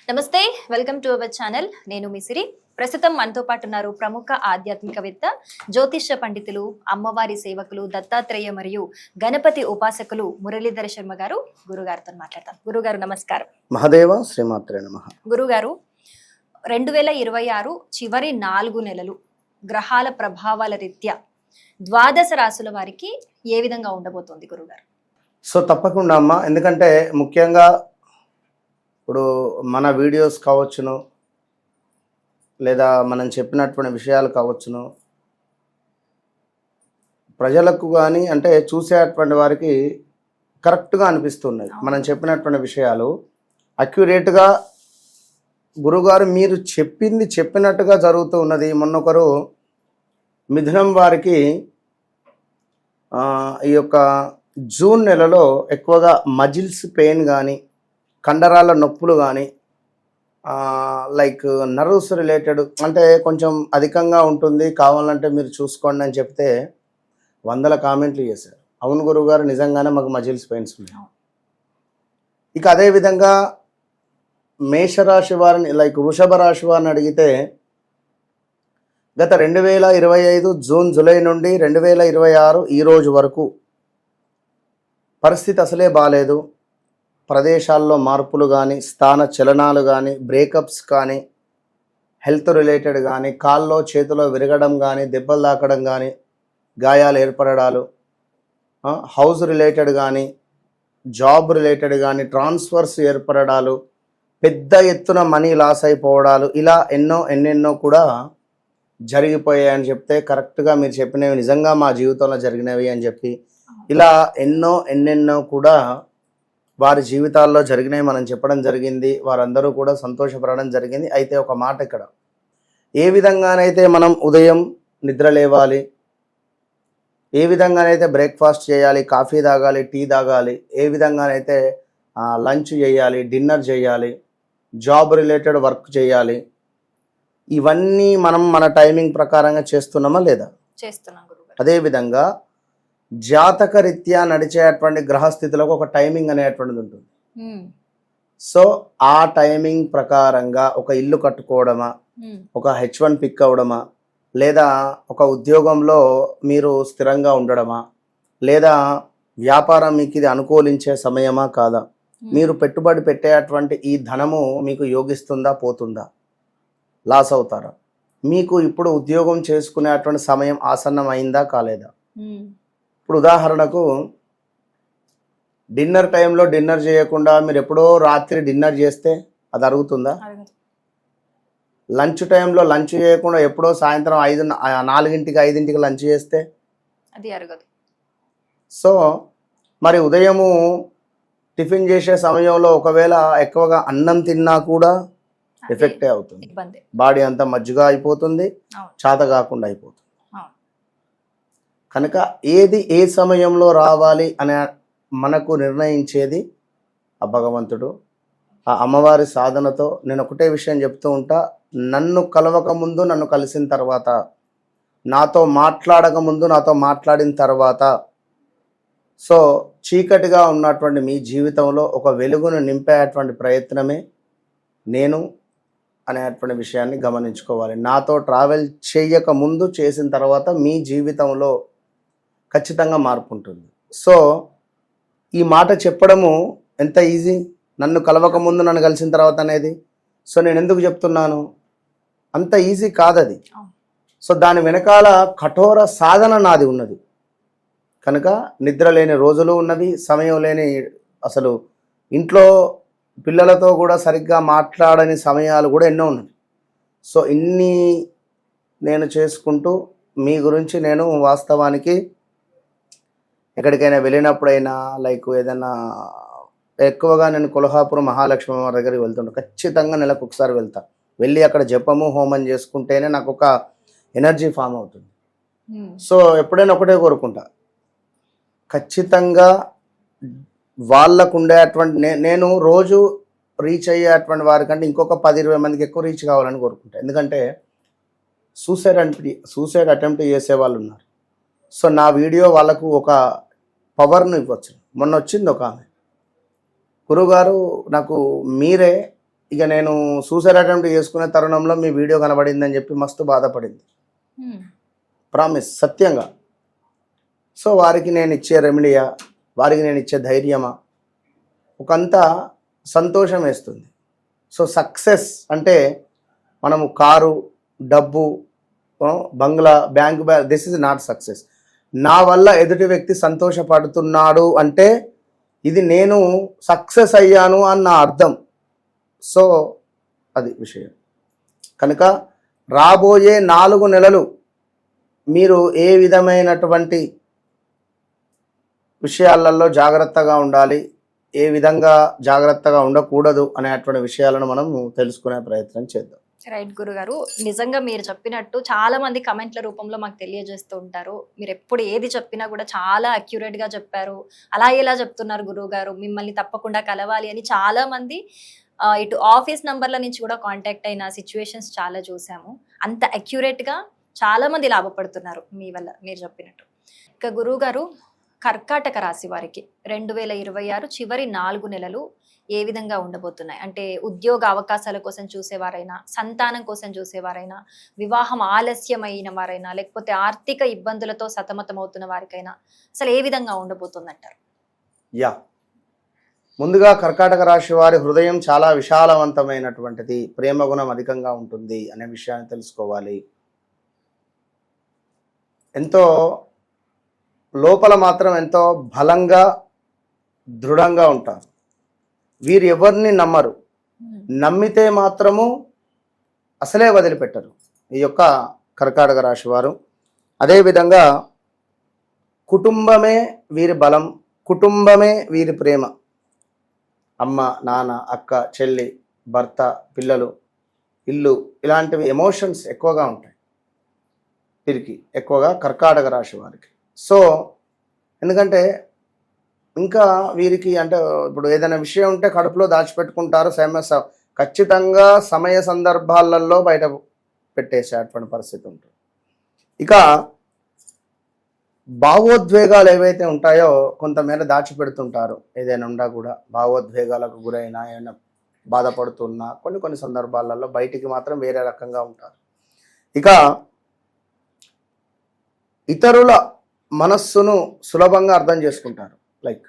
నమస్తే, welcome to our channel. నేను మిసిరి. ప్రస్తుతం మనతో పాటు ఉన్నారు ప్రముఖ ఆధ్యాత్మికవేత్త, జ్యోతిష్య పండితులు, అమ్మవారి సేవకులు, దత్తాత్రేయ మరియు గణపతి ఉపాసకులు మురళీధర శర్మ గారు. గురుగారితో మాట్లాడతాం. గురుగారు నమస్కారం. మహాదేవ శ్రీమాత్రే నమః. గురుగారు, 2026 చివరి 4 నెలలు గ్రహాల ప్రభావాల రీత్యా ద్వాదశ రాశుల వారికి ఏ విధంగా ఉండబోతోంది గురుగారు? సో తప్పకుండా అమ్మ, ఎందుకంటే ముఖ్యంగా ఇప్పుడు మన వీడియోస్ కావచ్చును, లేదా మనం చెప్పినటువంటి విషయాలు కావచ్చును, ప్రజలకు కానీ అంటే చూసేటువంటి వారికి కరెక్ట్గా అనిపిస్తున్నాయి. మనం చెప్పినటువంటి విషయాలు అక్యురేట్గా గురుగారు మీరు చెప్పింది చెప్పినట్టుగా జరుగుతూ ఉన్నది. మొన్నొకరు మిథునం వారికి ఈ యొక్క జూన్ నెలలో ఎక్కువగా మజిల్స్ పెయిన్ కానీ, కండరాల నొప్పులు కానీ, లైక్ నర్వ్స్ రిలేటెడ్ అంటే కొంచెం అధికంగా ఉంటుంది, కావాలంటే మీరు చూసుకోండి అని చెప్తే 100 కామెంట్లు చేశారు. అవును గురుగారు, నిజంగానే మాకు మజిల్స్ పెయిన్స్ ఉన్నాయి. ఇక అదేవిధంగా మేషరాశి వారిని, లైక్ వృషభ రాశి వారిని అడిగితే గత 2025 జూన్ జూలై నుండి 2026 ఈ రోజు వరకు పరిస్థితి అసలే బాగాలేదు. ప్రదేశాల్లో మార్పులు కానీ, స్థాన చలనాలు కానీ, బ్రేకప్స్ కానీ, హెల్త్ రిలేటెడ్ కానీ, కాల్లో చేతిలో విరగడం కానీ, దెబ్బలు తాకడం కానీ, గాయాలు ఏర్పడడాలు, హౌస్ రిలేటెడ్ కానీ, జాబ్ రిలేటెడ్ కానీ, ట్రాన్స్ఫర్స్ ఏర్పడడాలు, పెద్ద ఎత్తున మనీ లాస్ అయిపోవడాలు, ఇలా ఎన్నెన్నో కూడా జరిగిపోయాయని చెప్తే, కరెక్ట్గా మీరు చెప్పినవి నిజంగా మా జీవితంలో జరిగినవి అని చెప్పి, ఇలా ఎన్నెన్నో కూడా వారి జీవితాల్లో జరిగినాయి మనం చెప్పడం జరిగింది. వారందరూ కూడా సంతోషపడడం జరిగింది. అయితే ఒక మాట ఇక్కడ, ఏ విధంగానైతే మనం ఉదయం నిద్ర లేవాలి, ఏ విధంగానైతే బ్రేక్ఫాస్ట్ చేయాలి, కాఫీ తాగాలి, టీ తాగాలి, ఏ విధంగానైతే లంచ్ చేయాలి, డిన్నర్ చేయాలి, జాబ్ రిలేటెడ్ వర్క్ చేయాలి, ఇవన్నీ మనం మన టైమింగ్ ప్రకారంగా చేస్తున్నామా లేదా? చేస్తున్నాం గురుగారు. అదేవిధంగా జాతక రీత్యా నడిచేటువంటి గ్రహస్థితులకు ఒక టైమింగ్ అనేటువంటిది ఉంటుంది. సో ఆ టైమింగ్ ప్రకారంగా ఒక ఇల్లు కట్టుకోవడమా, ఒక H1 పిక్ అవ్వడమా, లేదా ఒక ఉద్యోగంలో మీరు స్థిరంగా ఉండడమా, లేదా వ్యాపారం మీకు ఇది అనుకూలించే సమయమా కాదా, మీరు పెట్టుబడి పెట్టేటువంటి ఈ ధనము మీకు యోగిస్తుందా పోతుందా, లాస్ అవుతారా, మీకు ఇప్పుడు ఉద్యోగం చేసుకునేటువంటి సమయం ఆసన్నం అయిందా కాలేదా. ఇప్పుడు ఉదాహరణకు డిన్నర్ టైంలో డిన్నర్ చేయకుండా మీరు ఎప్పుడో రాత్రి డిన్నర్ చేస్తే అది అరుగుతుందా? లంచ్ టైంలో లంచ్ చేయకుండా ఎప్పుడో సాయంత్రం 4-5 లంచ్ చేస్తే అది అరగదు. సో మరి ఉదయము టిఫిన్ చేసే సమయంలో ఒకవేళ ఎక్కువగా అన్నం తిన్నా కూడా ఎఫెక్టే అవుతుంది. బాడీ అంతా మజ్జిగా అయిపోతుంది, చేత కాకుండా అయిపోతుంది. కనుక ఏది ఏ సమయంలో రావాలి అనే మనకు నిర్ణయించేది ఆ భగవంతుడు. ఆ అమ్మవారి సాధనతో నేను ఒకటే విషయం చెప్తూ ఉంటా, నన్ను కలవక ముందు, నన్ను కలిసిన తర్వాత, నాతో మాట్లాడక ముందు, నాతో మాట్లాడిన తర్వాత, సో చీకటిగా ఉన్నటువంటి మీ జీవితంలో ఒక వెలుగును నింపేటువంటి ప్రయత్నమే నేను అనేటువంటి విషయాన్ని గమనించుకోవాలి. నాతో ట్రావెల్ చేయక ముందు, చేసిన తర్వాత మీ జీవితంలో ఖచ్చితంగా మార్పు ఉంటుంది. సో ఈ మాట చెప్పడము ఎంత ఈజీ, నన్ను కలవక ముందు నన్ను కలిసిన తర్వాత అనేది. సో నేను ఎందుకు చెప్తున్నాను, అంత ఈజీ కాదది. సో దాని వెనకాల కఠోర సాధన నాది ఉన్నది. కనుక నిద్ర లేని రోజులు ఉన్నవి, సమయం లేని, అసలు ఇంట్లో పిల్లలతో కూడా సరిగ్గా మాట్లాడని సమయాలు కూడా ఎన్నో ఉన్నాయి. సో ఇన్ని నేను చేసుకుంటూ మీ గురించి నేను వాస్తవానికి ఎక్కడికైనా వెళ్ళినప్పుడైనా, లైక్ ఏదైనా ఎక్కువగా నేను కొల్హాపురం మహాలక్ష్మి వారి దగ్గరికి వెళ్తుంటా. ఖచ్చితంగా నెలకు ఒకసారి వెళ్తా. వెళ్ళి అక్కడ జపము హోమం చేసుకుంటేనే నాకు ఒక ఎనర్జీ ఫామ్ అవుతుంది. సో ఎప్పుడైనా ఒకటే కోరుకుంటా, ఖచ్చితంగా వాళ్ళకు ఉండేటువంటి నేను రోజు రీచ్ అయ్యేటువంటి వారికంటే ఇంకొక 10-20 మందికి ఎక్కువ రీచ్ కావాలని కోరుకుంటా. ఎందుకంటే సూసైడ్ అటెంప్ట్ చేసే వాళ్ళు ఉన్నారు. సో నా వీడియో వాళ్ళకు ఒక పవర్ను ఇవ్వచ్చు. మొన్న వచ్చింది ఒక ఆమె, గురుగారు నాకు మీరే ఇక నేను సూసైడ్ అటెంప్ట్ చేసుకునే తరుణంలో మీ వీడియో కనబడిందని చెప్పి మస్తు బాధపడింది. ప్రామిస్, సత్యంగా. సో వారికి నేను ఇచ్చే రెమెడీయా, వారికి నేను ఇచ్చే ధైర్యమా, ఒకంత సంతోషం వేస్తుంది. సో సక్సెస్ అంటే మనము కారు, డబ్బు, బంగ్లా, bank this is not success. నా వల్ల ఎదుటి వ్యక్తి సంతోషపడుతున్నాడు అంటే ఇది నేను సక్సెస్ అయ్యాను అన్న అర్థం. సో అది విషయం. కనుక రాబోయే 4 నెలలు మీరు ఏ విధమైనటువంటి విషయాలలో జాగ్రత్తగా ఉండాలి, ఏ విధంగా జాగ్రత్తగా ఉండకూడదు అనేటువంటి విషయాలను మనం తెలుసుకునే ప్రయత్నం చేద్దాం. రైట్ గురుగారు, నిజంగా మీరు చెప్పినట్టు చాలా మంది కమెంట్ల రూపంలో మాకు తెలియజేస్తూ ఉంటారు. మీరు ఎప్పుడు ఏది చెప్పినా కూడా చాలా అక్యురేట్ గా చెప్పారు, అలా ఎలా చెప్తున్నారు గురువు గారు, మిమ్మల్ని తప్పకుండా కలవాలి అని చాలా మంది ఇటు ఆఫీస్ నంబర్ల నుంచి కూడా కాంటాక్ట్ అయిన సిచ్యువేషన్స్ చాలా చూసాము. అంత అక్యురేట్ గా చాలా మంది లాభపడుతున్నారు మీ వల్ల, మీరు చెప్పినట్టు. ఇక గురువు గారు, కర్కాటక రాశి వారికి 2026 చివరి 4 నెలలు ఏ విధంగా ఉండబోతున్నాయి? అంటే ఉద్యోగ అవకాశాల కోసం చూసేవారైనా, సంతానం కోసం చూసేవారైనా, వివాహం ఆలస్యమైన వారైనా, లేకపోతే ఆర్థిక ఇబ్బందులతో సతమతమవుతున్న వారికైనా అసలు ఏ విధంగా ఉండబోతుందంటారు? యా, ముందుగా కర్కాటక రాశి వారి హృదయం చాలా విశాలవంతమైనటువంటిది, ప్రేమ గుణం అధికంగా ఉంటుంది అనే విషయాన్ని తెలుసుకోవాలి. ఎంతో లోపల మాత్రం ఎంతో బలంగా, దృఢంగా ఉంటారు. వీరు ఎవరిని నమ్మరు, నమ్మితే మాత్రము అసలే వదిలిపెట్టరు ఈ యొక్క కర్కాటక రాశి వారు. అదేవిధంగా కుటుంబమే వీరి బలం, కుటుంబమే వీరి ప్రేమ. అమ్మ, నాన్న, అక్క, చెల్లి, భర్త, పిల్లలు, ఇల్లు, ఇలాంటివి ఎమోషన్స్ ఎక్కువగా ఉంటాయి వీరికి, ఎక్కువగా కర్కాటక రాశి వారికి. సో ఎందుకంటే ఇంకా వీరికి అంటే ఇప్పుడు ఏదైనా విషయం ఉంటే కడుపులో దాచిపెట్టుకుంటారు, ఖచ్చితంగా సమయ సందర్భాలలో బయట పెట్టేసేటువంటి పరిస్థితి ఉంటుంది. ఇక భావోద్వేగాలు ఏవైతే ఉంటాయో కొంతమేర దాచిపెడుతుంటారు. ఏదైనా ఉండా కూడా భావోద్వేగాలకు గురైనా, ఏమైనా బాధపడుతున్నా కొన్ని సందర్భాలలో బయటికి మాత్రం వేరే రకంగా ఉంటారు. ఇక ఇతరుల మనస్సును సులభంగా అర్థం చేసుకుంటారు. లైక్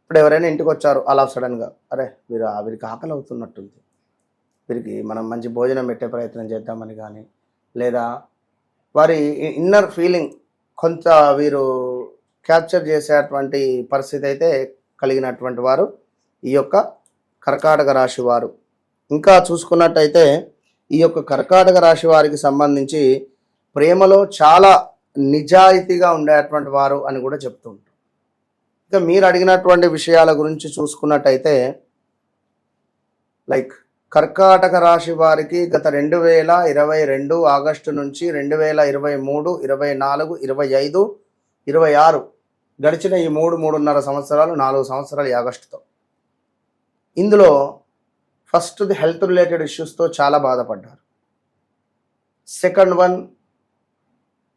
ఇప్పుడు ఎవరైనా ఇంటికి వచ్చారు అలా సడన్గా, అరే వీరికి ఆకలి అవుతున్నట్టుంది, వీరికి మనం మంచి భోజనం పెట్టే ప్రయత్నం చేద్దామని కానీ, లేదా వారి ఇన్నర్ ఫీలింగ్ కొంత వీరు క్యాప్చర్ చేసేటువంటి పరిస్థితి అయితే కలిగినటువంటి వారు ఈ యొక్క కర్కాటక రాశి వారు. ఇంకా చూసుకున్నట్టయితే ఈ యొక్క కర్కాటక రాశి వారికి సంబంధించి ప్రేమలో చాలా నిజాయితీగా ఉండేటువంటి వారు అని కూడా చెప్తూ ఉంటారు. ఇక మీరు అడిగినటువంటి విషయాల గురించి చూసుకున్నట్టయితే లైక్ కర్కాటక రాశి వారికి గత 2022 ఆగస్టు నుంచి 2023, 24, 25, 26 గడిచిన ఈ 3.5 సంవత్సరాలు, 4 సంవత్సరాలు ఈ ఆగస్టుతో, ఇందులో ఫస్ట్ హెల్త్ రిలేటెడ్ ఇష్యూస్తో చాలా బాధపడ్డారు. సెకండ్ వన్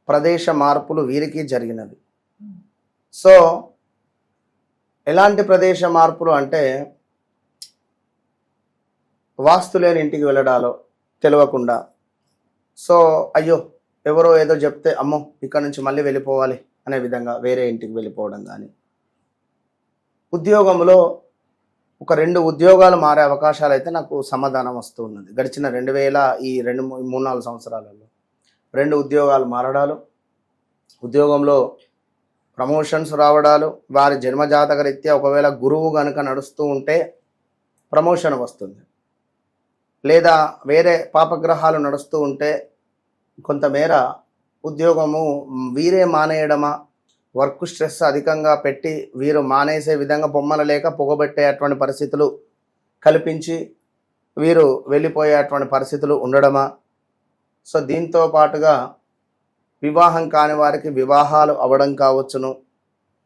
ప్రదేశ మార్పులు వీరికి జరిగినవి. సో ఎలాంటి ప్రదేశ మార్పులు అంటే వాస్తు లేని ఇంటికి వెళ్ళడాలో తెలియకుండా, సో అయ్యో ఎవరో ఏదో చెప్తే అమ్మో ఇక్కడ నుంచి మళ్ళీ వెళ్ళిపోవాలి అనే విధంగా వేరే ఇంటికి వెళ్ళిపోవడం కానీ, ఉద్యోగంలో ఒక 2 ఉద్యోగాలు మారే అవకాశాలు అయితే నాకు సమాధానం వస్తూ ఉన్నది. గడిచిన 3-4 సంవత్సరాలలో 2 ఉద్యోగాలు మారడాలు, ఉద్యోగంలో ప్రమోషన్స్ రావడాలు, వారి జన్మజాతక రీత్యా ఒకవేళ గురువు కనుక నడుస్తూ ఉంటే ప్రమోషన్ వస్తుంది, లేదా వేరే పాపగ్రహాలు నడుస్తూ ఉంటే కొంతమేర ఉద్యోగము వీరే మానేయడమా, వర్క్ స్ట్రెస్ అధికంగా పెట్టి వీరు మానేసే విధంగా బొమ్మలు లేక పొగబెట్టేటువంటి పరిస్థితులు కల్పించి వీరు వెళ్ళిపోయేటువంటి పరిస్థితులు ఉండడమా. సో దీంతో పాటుగా వివాహం కాని వారికి వివాహాలు అవ్వడం కావచ్చును,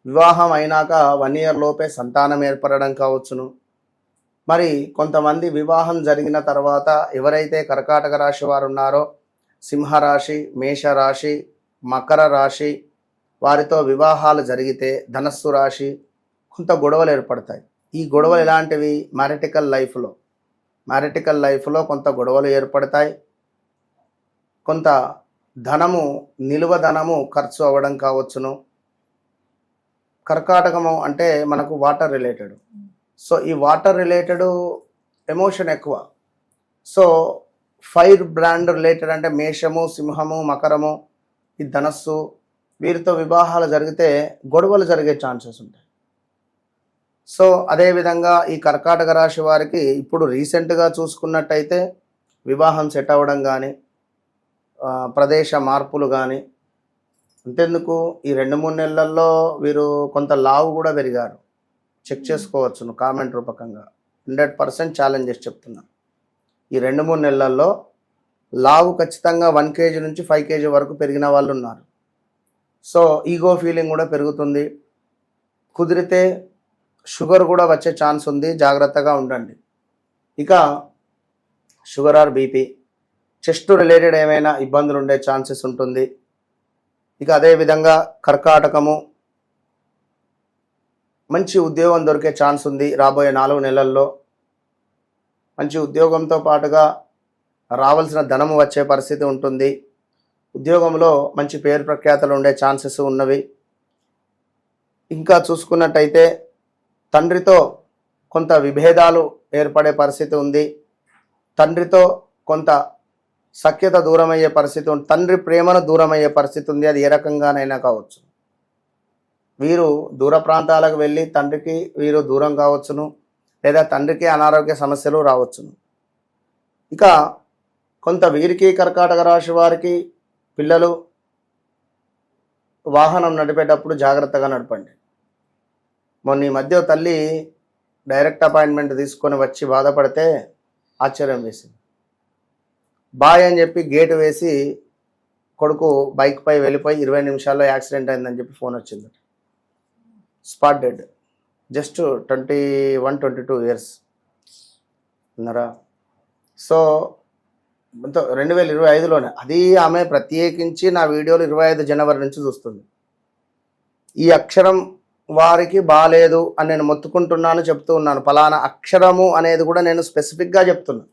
వివాహం అయినాక 1 ఇయర్ లోపే సంతానం ఏర్పడడం కావచ్చును. మరి కొంతమంది వివాహం జరిగిన తర్వాత ఎవరైతే కర్కాటక రాశి వారు ఉన్నారో, సింహరాశి, మేషరాశి, మకర రాశి వారితో వివాహాలు జరిగితే ధనస్సు రాశి కొంత గొడవలు ఏర్పడతాయి. ఈ గొడవలు ఎలాంటివి? మ్యారిటికల్ లైఫ్లో మ్యారిటికల్ లైఫ్లో కొంత గొడవలు ఏర్పడతాయి, కొంత ధనము నిలువ ధనము ఖర్చు అవ్వడం కావచ్చును. కర్కాటకము అంటే మనకు వాటర్ రిలేటెడ్. సో ఈ వాటర్ రిలేటెడ్ ఎమోషన్ ఎక్కువ. సో ఫైర్ బ్రాండ్ రిలేటెడ్ అంటే మేషము, సింహము, మకరము, ఈ ధనస్సు, వీరితో వివాహాలు జరిగితే గొడవలు జరిగే ఛాన్సెస్ ఉంటాయి. సో అదేవిధంగా ఈ కర్కాటక రాశి వారికి ఇప్పుడు రీసెంట్గా చూసుకున్నట్టయితే వివాహం సెట్ అవ్వడం కానీ, ప్రదేశ మార్పులు కానీ, అంతెందుకు ఈ 2-3 నెలల్లో వీరు కొంత లావు కూడా పెరిగారు. చెక్ చేసుకోవచ్చు కామెంట్ రూపకంగా. 100% ఛాలెంజ్ చేసి చెప్తున్నా. ఈ 2-3 నెలల్లో లావు ఖచ్చితంగా 1 kg నుంచి 5 kg వరకు పెరిగిన వాళ్ళు ఉన్నారు. సో ఈగో ఫీలింగ్ కూడా పెరుగుతుంది. కుదిరితే షుగర్ కూడా వచ్చే ఛాన్స్ ఉంది, జాగ్రత్తగా ఉండండి. ఇక sugar or BP, chest related ఏమైనా ఇబ్బందులు ఉండే ఛాన్సెస్ ఉంటుంది. ఇక అదేవిధంగా కర్కాటకము, మంచి ఉద్యోగం దొరికే ఛాన్స్ ఉంది రాబోయే 4 నెలల్లో. మంచి ఉద్యోగంతో పాటుగా రావాల్సిన ధనము వచ్చే పరిస్థితి ఉంటుంది. ఉద్యోగంలో మంచి పేరు ప్రఖ్యాతలు ఉండే ఛాన్సెస్ ఉన్నవి. ఇంకా చూసుకున్నట్టయితే తండ్రితో కొంత విభేదాలు ఏర్పడే పరిస్థితి ఉంది. తండ్రితో కొంత సఖ్యత దూరమయ్యే పరిస్థితి ఉంది. తండ్రి ప్రేమను దూరమయ్యే పరిస్థితి ఉంది. అది ఏ రకంగానైనా కావచ్చు. వీరు దూర ప్రాంతాలకు వెళ్ళి తండ్రికి వీరు దూరం కావచ్చును, లేదా తండ్రికి అనారోగ్య సమస్యలు రావచ్చును. ఇక కొంత వీరికి కర్కాటక రాశి వారికి పిల్లలు వాహనం నడిపేటప్పుడు జాగ్రత్తగా నడపండి. మొన్న ఈ మధ్య తల్లి డైరెక్ట్ అపాయింట్మెంట్ తీసుకొని వచ్చి బాధపడితే ఆశ్చర్యం వేసింది. బాయ్ అని చెప్పి గేటు వేసి కొడుకు బైక్ పై వెళ్ళిపోయి 20 నిమిషాల్లో యాక్సిడెంట్ అయిందని చెప్పి ఫోన్ వచ్చింది. Spot dead. జస్ట్ 21-22 ఇయర్స్ ఉన్నారా. సో 2025లోనే. అది ఆమె ప్రత్యేకించి నా వీడియోలు 25 జనవరి నుంచి చూస్తుంది. ఈ అక్షరం వారికి బాలేదు అని నేను మొత్తుకుంటున్నాను, చెప్తూ ఉన్నాను. ఫలానా అక్షరము అనేది కూడా నేను స్పెసిఫిక్గా చెప్తున్నాను.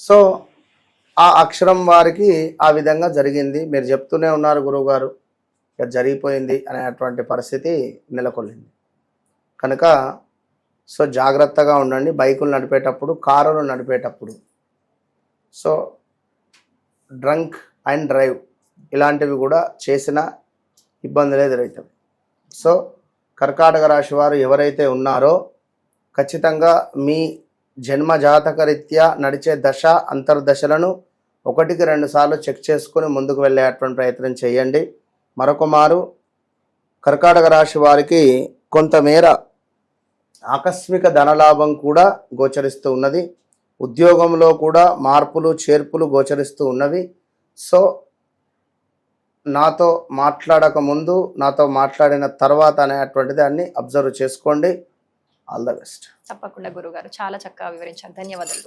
సో ఆ అక్షరం వారికి ఆ విధంగా జరిగింది. మీరు చెప్తూనే ఉన్నారు గురువుగారు, జరిగిపోయింది అనేటువంటి పరిస్థితి నెలకొల్లింది. కనుక సో జాగ్రత్తగా ఉండండి బైకులు నడిపేటప్పుడు, కారులు నడిపేటప్పుడు. సో డ్రంక్ అండ్ డ్రైవ్ ఇలాంటివి కూడా చేసిన ఇబ్బందులు ఎదురవుతాయి. సో కర్కాటక రాశి వారు ఎవరైతే ఉన్నారో ఖచ్చితంగా మీ జన్మ జాతక రీత్యా నడిచే దశ అంతర్దశలను 1-2 సార్లు చెక్ చేసుకొని ముందుకు వెళ్ళేటువంటి ప్రయత్నం చేయండి. మరొక మారు కర్కాటక రాశి వారికి కొంతమేర ఆకస్మిక ధనలాభం కూడా గోచరిస్తూ ఉన్నది. ఉద్యోగంలో కూడా మార్పులు చేర్పులు గోచరిస్తూ ఉన్నవి. సో నాతో మాట్లాడక ముందు, నాతో మాట్లాడిన తర్వాత అనేటువంటిది దాన్ని అబ్జర్వ్ చేసుకోండి. All the best. తప్పకుండా గురుగారు, చాలా చక్కగా వివరించారు. ధన్యవాదాలు.